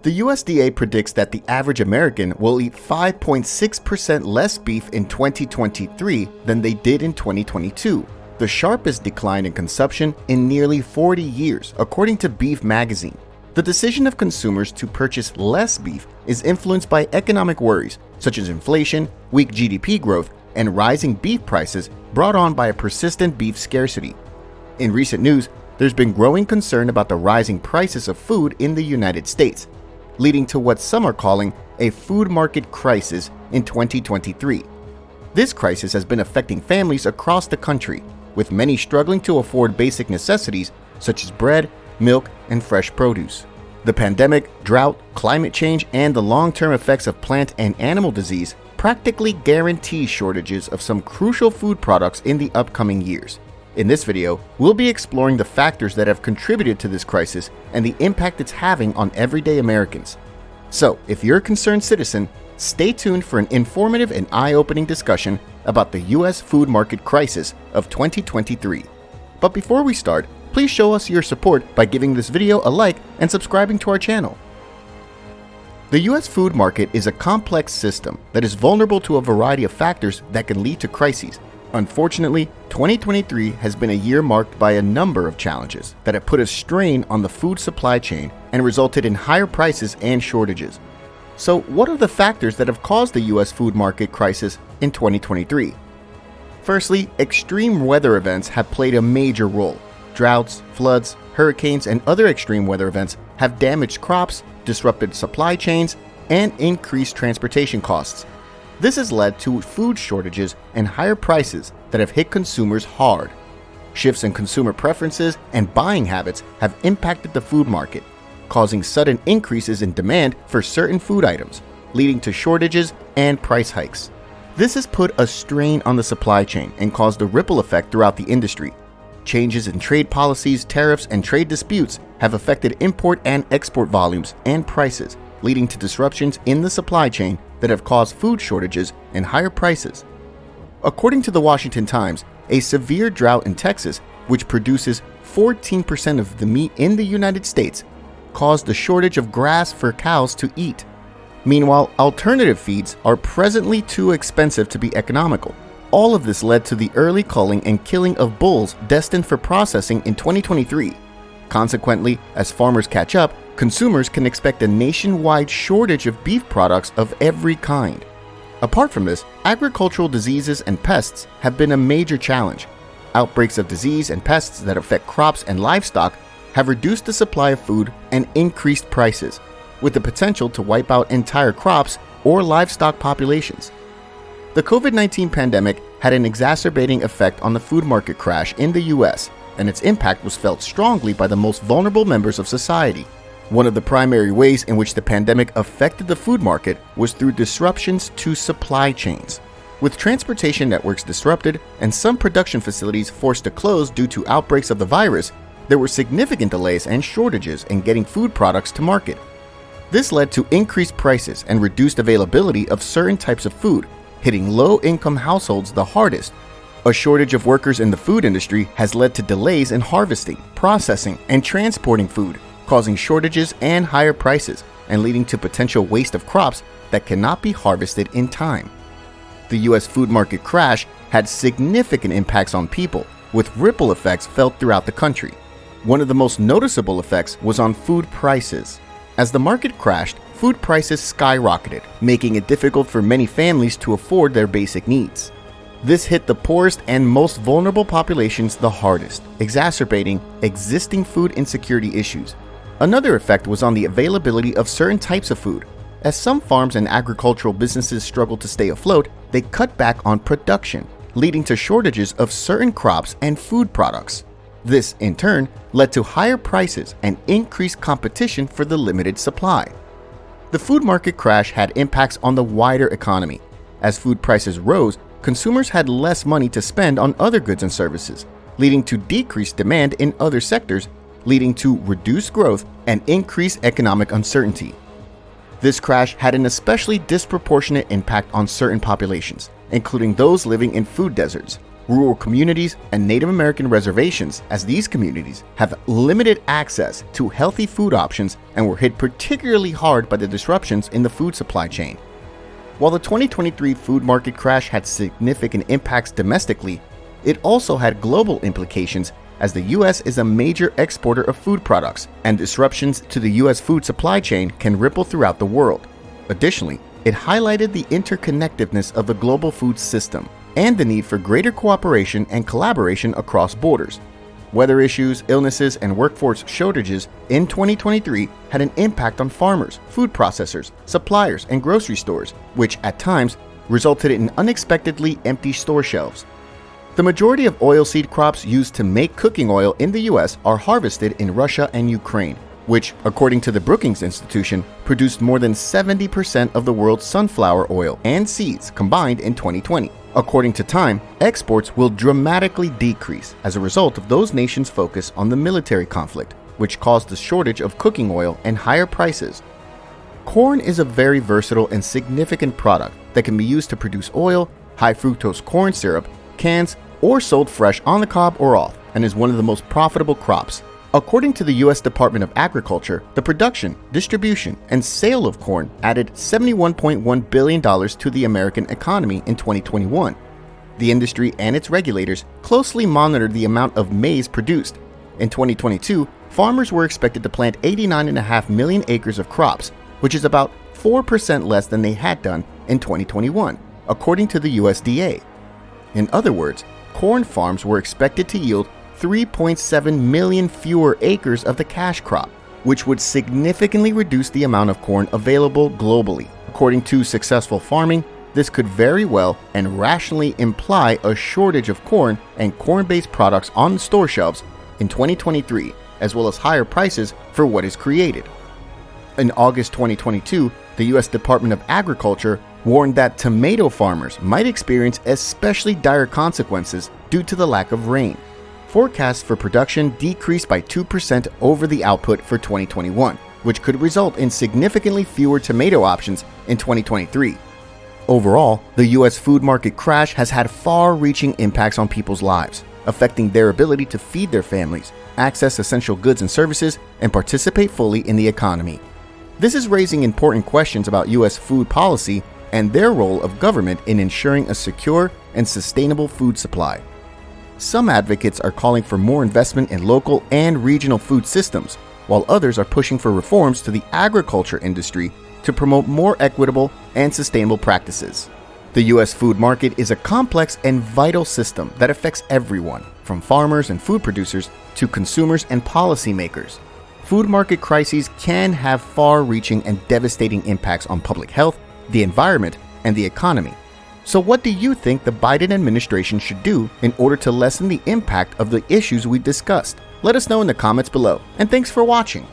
The USDA predicts that the average American will eat 5.6% less beef in 2023 than they did in 2022, the sharpest decline in consumption in nearly 40 years, according to Beef Magazine. The decision of consumers to purchase less beef is influenced by economic worries such as inflation, weak GDP growth, and rising beef prices brought on by a persistent beef scarcity. In recent news, there's been growing concern about the rising prices of food in the United States, leading to what some are calling a food market crisis in 2023. This crisis has been affecting families across the country, with many struggling to afford basic necessities such as bread, milk, and fresh produce. The pandemic, drought, climate change, and the long-term effects of plant and animal disease practically guarantee shortages of some crucial food products in the upcoming years. In this video, we'll be exploring the factors that have contributed to this crisis and the impact it's having on everyday Americans. So, if you're a concerned citizen, stay tuned for an informative and eye-opening discussion about the U.S. food market crisis of 2023. But before we start, please show us your support by giving this video a like and subscribing to our channel. The U.S. food market is a complex system that is vulnerable to a variety of factors that can lead to crises. Unfortunately, 2023 has been a year marked by a number of challenges that have put a strain on the food supply chain and resulted in higher prices and shortages. So, what are the factors that have caused the U.S. food market crisis in 2023? Firstly, extreme weather events have played a major role. Droughts, floods, hurricanes, and other extreme weather events have damaged crops, disrupted supply chains, and increased transportation costs. This has led to food shortages and higher prices that have hit consumers hard. Shifts in consumer preferences and buying habits have impacted the food market, causing sudden increases in demand for certain food items, leading to shortages and price hikes. This has put a strain on the supply chain and caused a ripple effect throughout the industry. Changes in trade policies, tariffs, and trade disputes have affected import and export volumes and prices, leading to disruptions in the supply chain that have caused food shortages and higher prices. According to the Washington Times, a severe drought in Texas, which produces 14% of the meat in the United States, caused a shortage of grass for cows to eat. Meanwhile, alternative feeds are presently too expensive to be economical. All of this led to the early culling and killing of bulls destined for processing in 2023. Consequently, as farmers catch up, consumers can expect a nationwide shortage of beef products of every kind. Apart from this, agricultural diseases and pests have been a major challenge. Outbreaks of disease and pests that affect crops and livestock have reduced the supply of food and increased prices, with the potential to wipe out entire crops or livestock populations. The COVID-19 pandemic had an exacerbating effect on the food market crash in the U.S., and its impact was felt strongly by the most vulnerable members of society. One of the primary ways in which the pandemic affected the food market was through disruptions to supply chains. With transportation networks disrupted and some production facilities forced to close due to outbreaks of the virus, there were significant delays and shortages in getting food products to market. This led to increased prices and reduced availability of certain types of food, hitting low-income households the hardest. A shortage of workers in the food industry has led to delays in harvesting, processing, and transporting food, causing shortages and higher prices, and leading to potential waste of crops that cannot be harvested in time. The U.S. food market crash had significant impacts on people, with ripple effects felt throughout the country. One of the most noticeable effects was on food prices. As the market crashed, food prices skyrocketed, making it difficult for many families to afford their basic needs. This hit the poorest and most vulnerable populations the hardest, exacerbating existing food insecurity issues. Another effect was on the availability of certain types of food. As some farms and agricultural businesses struggled to stay afloat, they cut back on production, leading to shortages of certain crops and food products. This, in turn, led to higher prices and increased competition for the limited supply. The food market crash had impacts on the wider economy. As food prices rose, consumers had less money to spend on other goods and services, leading to decreased demand in other sectors, leading to reduced growth and increased economic uncertainty. This crash had an especially disproportionate impact on certain populations, including those living in food deserts. rural communities, and Native American reservations, as these communities have limited access to healthy food options and were hit particularly hard by the disruptions in the food supply chain. While the 2023 food market crash had significant impacts domestically, it also had global implications, as the U.S. is a major exporter of food products, and disruptions to the U.S. food supply chain can ripple throughout the world. Additionally, it highlighted the interconnectedness of the global food system and the need for greater cooperation and collaboration across borders. Weather issues, illnesses, and workforce shortages in 2023 had an impact on farmers, food processors, suppliers, and grocery stores, which at times resulted in unexpectedly empty store shelves. The majority of oilseed crops used to make cooking oil in the U.S. are harvested in Russia and Ukraine, which, according to the Brookings Institution, produced more than 70% of the world's sunflower oil and seeds combined in 2020. According to Time, exports will dramatically decrease as a result of those nations' focus on the military conflict, which caused a shortage of cooking oil and higher prices. Corn is a very versatile and significant product that can be used to produce oil, high fructose corn syrup, cans, or sold fresh on the cob or off, and is one of the most profitable crops. According to the U.S. Department of Agriculture, the production, distribution, and sale of corn added $71.1 billion to the American economy in 2021. The industry and its regulators closely monitored the amount of maize produced. In 2022, farmers were expected to plant 89.5 million acres of crops, which is about 4% less than they had done in 2021, according to the USDA. In other words, corn farms were expected to yield 3.7 million fewer acres of the cash crop, which would significantly reduce the amount of corn available globally. According to Successful Farming, this could very well and rationally imply a shortage of corn and corn-based products on store shelves in 2023, as well as higher prices for what is created. In August 2022, the U.S. Department of Agriculture warned that tomato farmers might experience especially dire consequences due to the lack of rain. Forecasts for production decreased by 2% over the output for 2021, which could result in significantly fewer tomato options in 2023. Overall, the U.S. food market crash has had far-reaching impacts on people's lives, affecting their ability to feed their families, access essential goods and services, and participate fully in the economy. This is raising important questions about U.S. food policy and their role of government in ensuring a secure and sustainable food supply. Some advocates are calling for more investment in local and regional food systems, while others are pushing for reforms to the agriculture industry to promote more equitable and sustainable practices. The U.S. food market is a complex and vital system that affects everyone, from farmers and food producers to consumers and policymakers. Food market crises can have far-reaching and devastating impacts on public health, the environment, and the economy. So what do you think the Biden administration should do in order to lessen the impact of the issues we discussed? Let us know in the comments below, and thanks for watching.